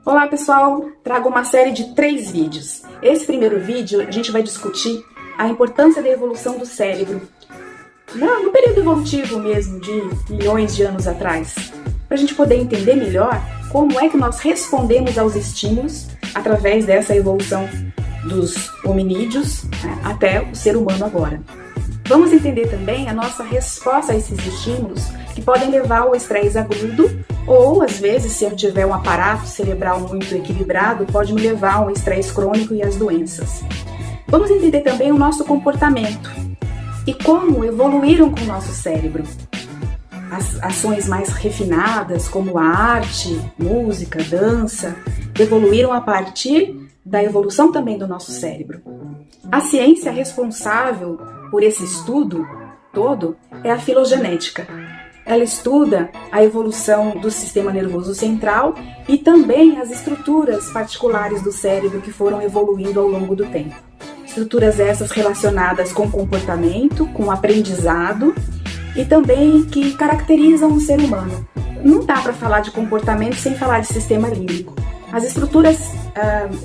Olá pessoal, trago uma série de 3 vídeos. Esse primeiro vídeo a gente vai discutir a importância da evolução do cérebro no período evolutivo mesmo, de milhões de anos atrás, para a gente poder entender melhor como é que nós respondemos aos estímulos através dessa evolução dos hominídeos, né, até o ser humano agora. Vamos entender também a nossa resposta a esses estímulos que podem levar ao estresse agudo ou, às vezes, se eu tiver um aparato cerebral muito equilibrado, pode me levar a um estresse crônico e às doenças. Vamos entender também o nosso comportamento e como evoluíram com o nosso cérebro. As ações mais refinadas, como a arte, música, dança, evoluíram a partir da evolução também do nosso cérebro. A ciência responsável por esse estudo todo é a filogenética. Ela estuda a evolução do sistema nervoso central e também as estruturas particulares do cérebro que foram evoluindo ao longo do tempo. Estruturas essas relacionadas com comportamento, com aprendizado e também que caracterizam o ser humano. Não dá para falar de comportamento sem falar de sistema límbico. As estruturas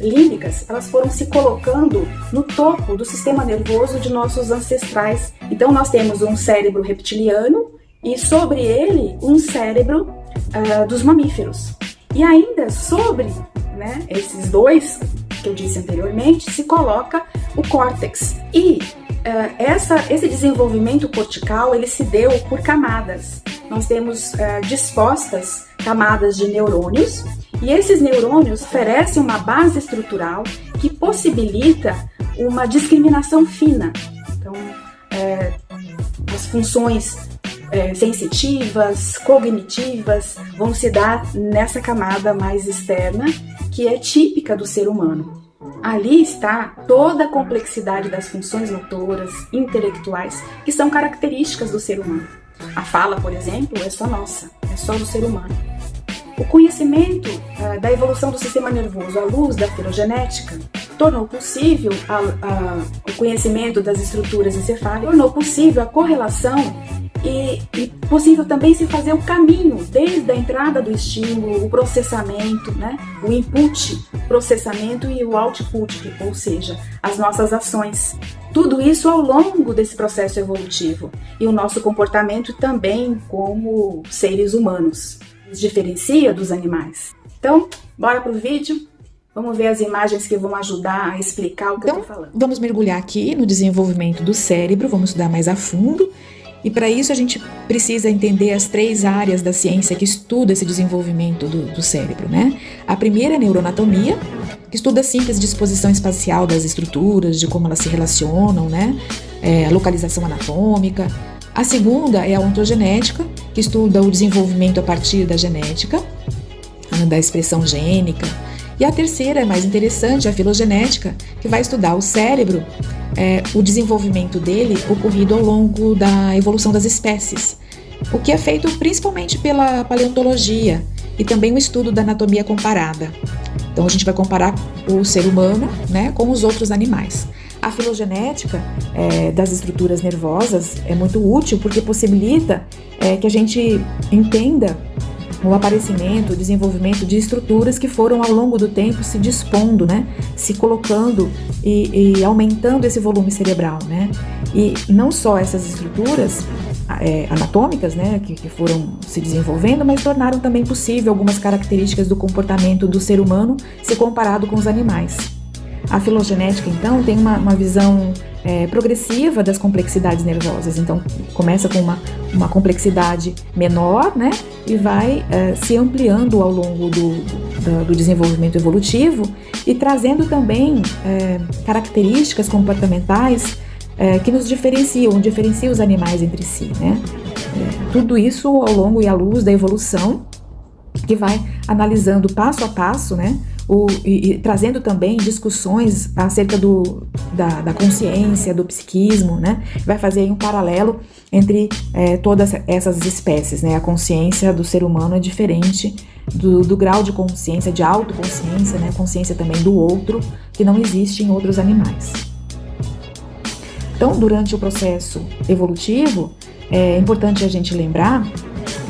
límbicas, elas foram se colocando no topo do sistema nervoso de nossos ancestrais. Então nós temos um cérebro reptiliano e sobre ele um cérebro dos mamíferos. E ainda sobre, né, esses dois que eu disse anteriormente, se coloca o córtex. E esse desenvolvimento cortical, ele se deu por camadas. Nós temos dispostas camadas de neurônios, e esses neurônios oferecem uma base estrutural que possibilita uma discriminação fina. Então, as funções sensitivas, cognitivas, vão se dar nessa camada mais externa, que é típica do ser humano. Ali está toda a complexidade das funções motoras, intelectuais, que são características do ser humano. A fala, por exemplo, é só nossa, é só do ser humano. O conhecimento da evolução do sistema nervoso à luz da filogenética tornou possível o conhecimento das estruturas encefálicas, tornou possível a correlação e possível também se fazer o caminho desde a entrada do estímulo, o processamento, né? O input, processamento e o output, ou seja, as nossas ações. Tudo isso ao longo desse processo evolutivo e o nosso comportamento também como seres humanos nos diferencia dos animais. Então, bora pro vídeo. Vamos ver as imagens que vão ajudar a explicar o que eu tô falando. Vamos mergulhar aqui no desenvolvimento do cérebro, vamos estudar mais a fundo. E para isso a gente precisa entender as 3 áreas da ciência que estuda esse desenvolvimento do cérebro, né? A primeira é a neuroanatomia, que estuda a síntese e disposição espacial das estruturas, de como elas se relacionam, né? A localização anatômica. A segunda é a ontogenética, que estuda o desenvolvimento a partir da genética, da expressão gênica. E a terceira, é mais interessante, a filogenética, que vai estudar o cérebro, o desenvolvimento dele ocorrido ao longo da evolução das espécies, o que é feito principalmente pela paleontologia e também o estudo da anatomia comparada. Então a gente vai comparar o ser humano, né, com os outros animais. A filogenética das estruturas nervosas é muito útil porque possibilita que a gente entenda o aparecimento, o desenvolvimento de estruturas que foram ao longo do tempo se dispondo, né, se colocando e aumentando esse volume cerebral, né, e não só essas estruturas anatômicas, né, que foram se desenvolvendo, mas tornaram também possível algumas características do comportamento do ser humano se comparado com os animais. A filogenética, então, tem uma visão progressiva das complexidades nervosas. Então, começa com uma complexidade menor, né, e vai se ampliando ao longo do desenvolvimento evolutivo e trazendo também características comportamentais que nos diferenciam os animais entre si, né? Tudo isso ao longo e à luz da evolução, que vai analisando passo a passo, né? E trazendo também discussões acerca da consciência, do psiquismo, né? Vai fazer aí um paralelo entre todas essas espécies, né? A consciência do ser humano é diferente do grau de consciência, de autoconsciência, né? Consciência também do outro, que não existe em outros animais. Então, durante o processo evolutivo, é importante a gente lembrar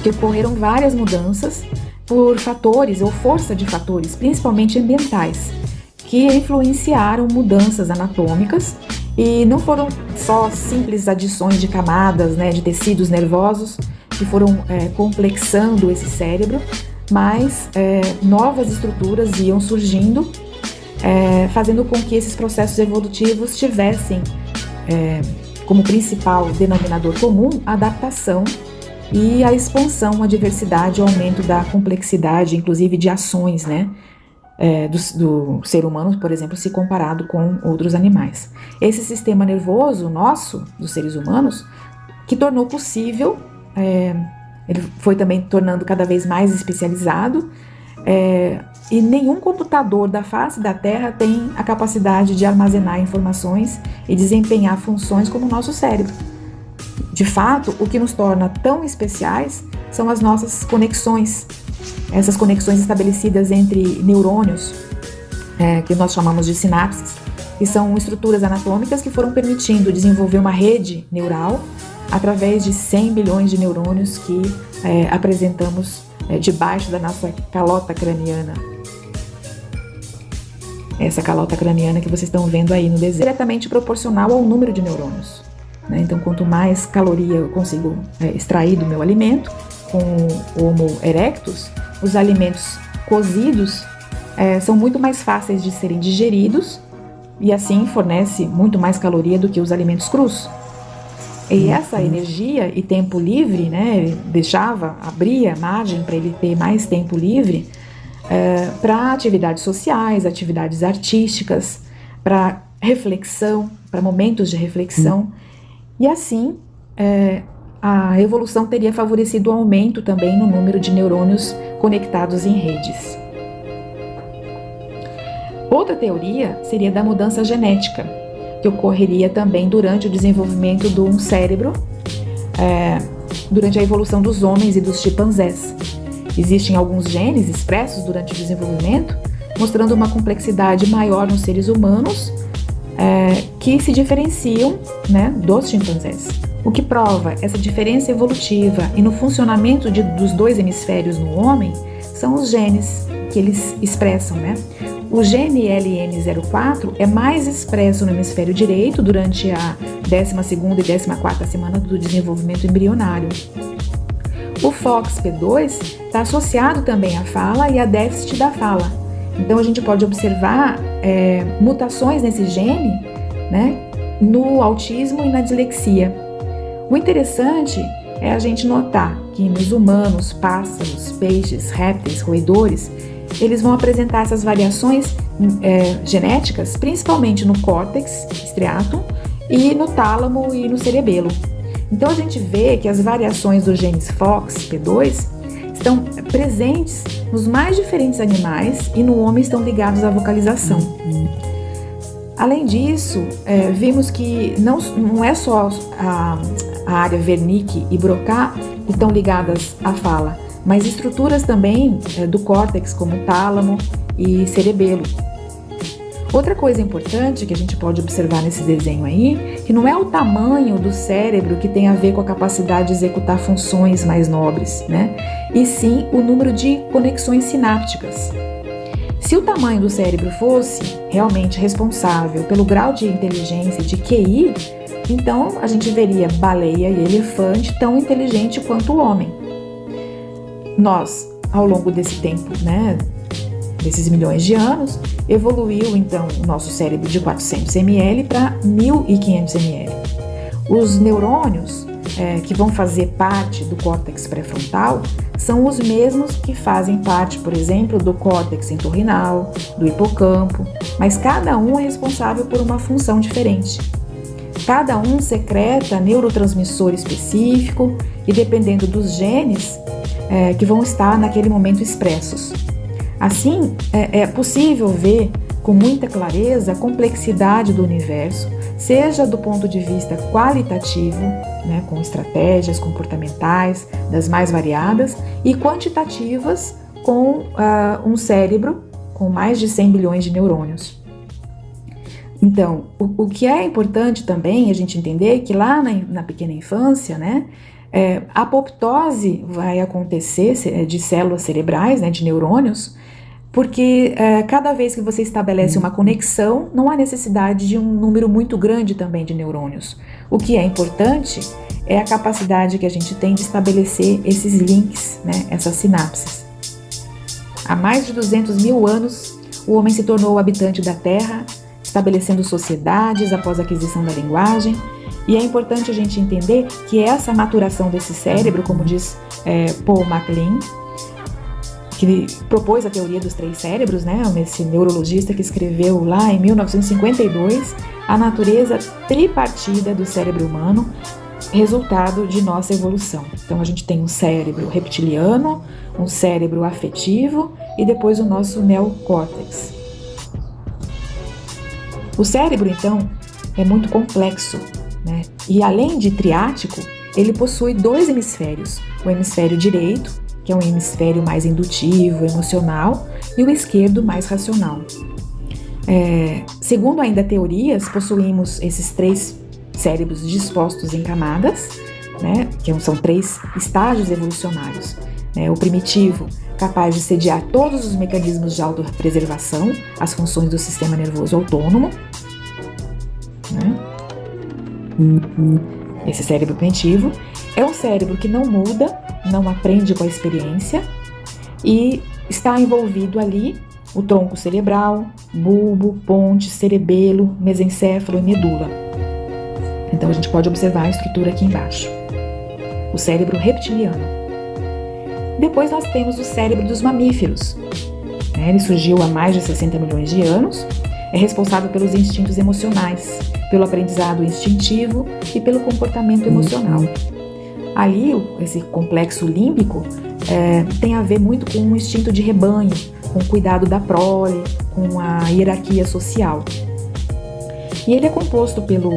que ocorreram várias mudanças por fatores ou força de fatores, principalmente ambientais, que influenciaram mudanças anatômicas e não foram só simples adições de camadas, né, de tecidos nervosos que foram complexando esse cérebro, mas novas estruturas iam surgindo, fazendo com que esses processos evolutivos tivessem como principal denominador comum a adaptação e a expansão, a diversidade, o aumento da complexidade, inclusive de ações, né, do ser humano, por exemplo, se comparado com outros animais. Esse sistema nervoso nosso, dos seres humanos, que tornou possível, ele foi também tornando cada vez mais especializado, e nenhum computador da face da Terra tem a capacidade de armazenar informações e desempenhar funções como o nosso cérebro. De fato, o que nos torna tão especiais são as nossas conexões, essas conexões estabelecidas entre neurônios, que nós chamamos de sinapses, que são estruturas anatômicas que foram permitindo desenvolver uma rede neural através de 100 bilhões de neurônios que apresentamos debaixo da nossa calota craniana. Essa calota craniana que vocês estão vendo aí no desenho é diretamente proporcional ao número de neurônios, né? Então, quanto mais caloria eu consigo extrair do meu alimento, com o Homo erectus, os alimentos cozidos são muito mais fáceis de serem digeridos e assim fornece muito mais caloria do que os alimentos crus. E essa energia e tempo livre, né, abria margem para ele ter mais tempo livre para atividades sociais, atividades artísticas, para reflexão, para momentos de reflexão. E assim, a evolução teria favorecido o aumento também no número de neurônios conectados em redes. Outra teoria seria da mudança genética, que ocorreria também durante o desenvolvimento de um cérebro, durante a evolução dos homens e dos chimpanzés. Existem alguns genes expressos durante o desenvolvimento, mostrando uma complexidade maior nos seres humanos, que se diferenciam, né, dos chimpanzés. O que prova essa diferença evolutiva e no funcionamento dos dois hemisférios no homem são os genes que eles expressam, né? O gene LN04 é mais expresso no hemisfério direito durante a 12ª e 14ª semana do desenvolvimento embrionário. O FOXP2 está associado também à fala e a déficit da fala. Então a gente pode observar mutações nesse gene, né, no autismo e na dislexia. O interessante é a gente notar que nos humanos, pássaros, peixes, répteis, roedores, eles vão apresentar essas variações genéticas, principalmente no córtex striatum e no tálamo e no cerebelo. Então a gente vê que as variações dos genes FOXP2 estão presentes nos mais diferentes animais e no homem estão ligados à vocalização. Além disso, vimos que não é só a área Wernicke e Broca que estão ligadas à fala, mas estruturas também do córtex, como tálamo e cerebelo. Outra coisa importante que a gente pode observar nesse desenho aí, que não é o tamanho do cérebro que tem a ver com a capacidade de executar funções mais nobres, né? E sim o número de conexões sinápticas. Se o tamanho do cérebro fosse realmente responsável pelo grau de inteligência de QI, então a gente veria baleia e elefante tão inteligente quanto o homem. Nós, ao longo desse tempo, né, desses milhões de anos, evoluiu então o nosso cérebro de 400 ml para 1500 ml. Os neurônios que vão fazer parte do córtex pré-frontal são os mesmos que fazem parte, por exemplo, do córtex entorrinal, do hipocampo, mas cada um é responsável por uma função diferente. Cada um secreta neurotransmissor específico e dependendo dos genes que vão estar naquele momento expressos. Assim, é possível ver com muita clareza a complexidade do universo, seja do ponto de vista qualitativo, né, com estratégias comportamentais das mais variadas, e quantitativas com um cérebro com mais de 100 bilhões de neurônios. Então, o que é importante também a gente entender é que lá na pequena infância, né, A apoptose vai acontecer de células cerebrais, né, de neurônios, porque cada vez que você estabelece uma conexão, não há necessidade de um número muito grande também de neurônios. O que é importante é a capacidade que a gente tem de estabelecer esses links, né, essas sinapses. Há mais de 200 mil anos, o homem se tornou o habitante da Terra, estabelecendo sociedades após a aquisição da linguagem. E é importante a gente entender que essa maturação desse cérebro, como diz Paul MacLean, que propôs a teoria dos 3 cérebros, né, esse neurologista que escreveu lá em 1952 a natureza tripartida do cérebro humano, resultado de nossa evolução. Então a gente tem um cérebro reptiliano, um cérebro afetivo e depois o nosso neocórtex. O cérebro, então, é muito complexo, né? E além de triático, ele possui 2 hemisférios, o hemisfério direito, que é um hemisfério mais indutivo, emocional, e o esquerdo mais racional. Segundo ainda teorias, possuímos esses 3 cérebros dispostos em camadas, né, que são 3 estágios evolucionários. O primitivo, capaz de sediar todos os mecanismos de autopreservação, as funções do sistema nervoso autônomo, né? Esse cérebro primitivo é um cérebro que não muda, não aprende com a experiência e está envolvido ali o tronco cerebral, bulbo, ponte, cerebelo, mesencéfalo e medula. Então a gente pode observar a estrutura aqui embaixo. O cérebro reptiliano. Depois nós temos o cérebro dos mamíferos. Ele surgiu há mais de 60 milhões de anos. É responsável pelos instintos emocionais, pelo aprendizado instintivo e pelo comportamento emocional. Ali, esse complexo límbico tem a ver muito com o instinto de rebanho, com o cuidado da prole, com a hierarquia social. E ele é composto pelo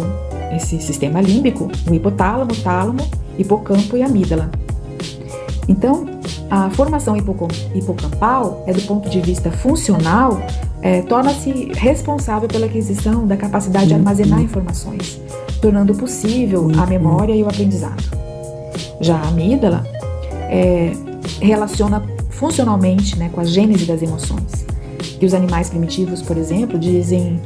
esse sistema límbico, o hipotálamo, tálamo, hipocampo e amígdala. Então, a formação hipocampal do ponto de vista funcional, torna-se responsável pela aquisição da capacidade de armazenar informações, tornando possível a memória e o aprendizado. Já a amígdala relaciona funcionalmente, né, com a gênese das emoções. E os animais primitivos, por exemplo, dizem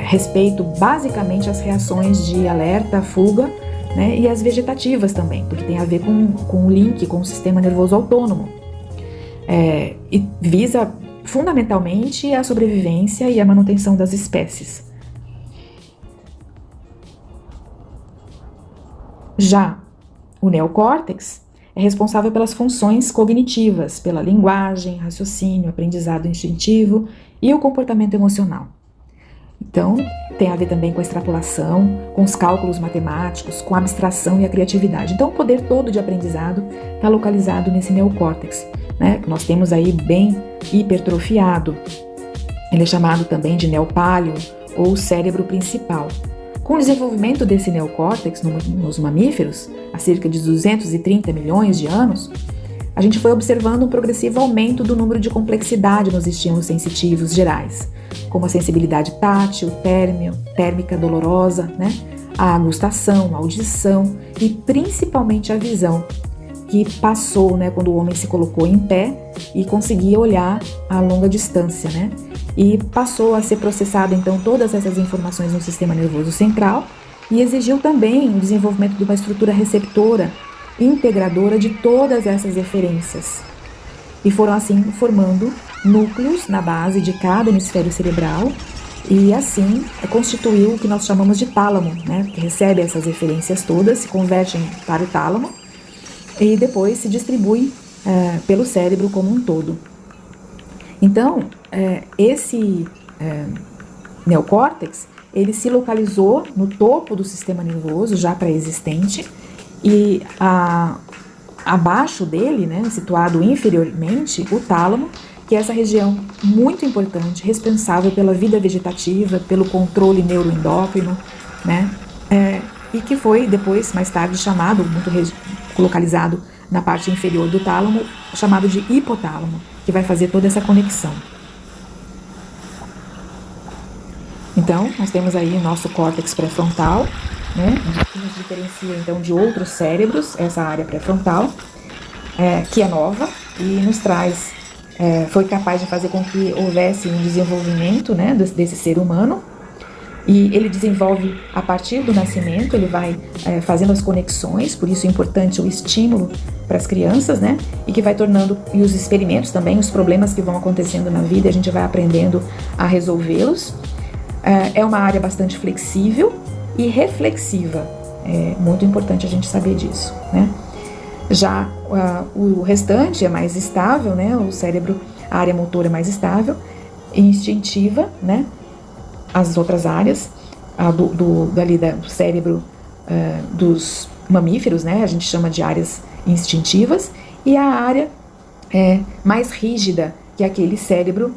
respeito basicamente às reações de alerta, fuga, né, e as vegetativas também, porque tem a ver com o link com o sistema nervoso autônomo. E visa fundamentalmente a sobrevivência e a manutenção das espécies. Já o neocórtex é responsável pelas funções cognitivas, pela linguagem, raciocínio, aprendizado instintivo e o comportamento emocional. Então, tem a ver também com a extrapolação, com os cálculos matemáticos, com a abstração e a criatividade. Então, o poder todo de aprendizado está localizado nesse neocórtex, né, que nós temos aí bem hipertrofiado. Ele é chamado também de neopáleo ou cérebro principal. Com o desenvolvimento desse neocórtex nos mamíferos, há cerca de 230 milhões de anos, a gente foi observando um progressivo aumento do número de complexidade nos estímulos sensitivos gerais, como a sensibilidade tátil, térmica, dolorosa, né? A gustação, a audição e principalmente a visão, que passou, né, quando o homem se colocou em pé e conseguia olhar a longa distância, né? E passou a ser processada então todas essas informações no sistema nervoso central e exigiu também o desenvolvimento de uma estrutura receptora integradora de todas essas referências. E foram assim formando núcleos na base de cada hemisfério cerebral e assim constituiu o que nós chamamos de tálamo, né? Que recebe essas referências todas, se convertem para o tálamo e depois se distribui pelo cérebro como um todo. Então, esse neocórtex, ele se localizou no topo do sistema nervoso, já pré-existente, e abaixo dele, né, situado inferiormente, o tálamo, que é essa região muito importante, responsável pela vida vegetativa, pelo controle neuroendócrino, né, e que foi depois, mais tarde, chamado, localizado na parte inferior do tálamo, chamado de hipotálamo, que vai fazer toda essa conexão. Então, nós temos aí o nosso córtex pré-frontal, né, que nos diferencia então de outros cérebros, essa área pré-frontal, que é nova e nos traz, foi capaz de fazer com que houvesse um desenvolvimento, né, desse ser humano. E ele desenvolve a partir do nascimento, ele vai fazendo as conexões, por isso é importante o estímulo para as crianças, né? E que vai tornando, e os experimentos também, os problemas que vão acontecendo na vida, a gente vai aprendendo a resolvê-los. É uma área bastante flexível e reflexiva, é muito importante a gente saber disso, né? Já o restante é mais estável, né? O cérebro, a área motora é mais estável e instintiva, né? As outras áreas do cérebro dos mamíferos, né? A gente chama de áreas instintivas, e a área mais rígida, que é aquele cérebro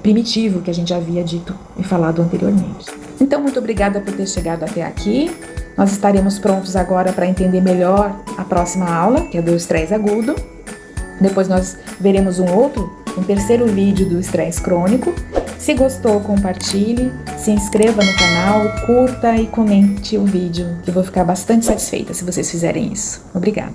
primitivo que a gente já havia dito e falado anteriormente. Então, muito obrigada por ter chegado até aqui. Nós estaremos prontos agora para entender melhor a próxima aula, que é do estresse agudo. Depois nós veremos um terceiro vídeo do estresse crônico. Se gostou, compartilhe, se inscreva no canal, curta e comente o vídeo, que eu vou ficar bastante satisfeita se vocês fizerem isso. Obrigada!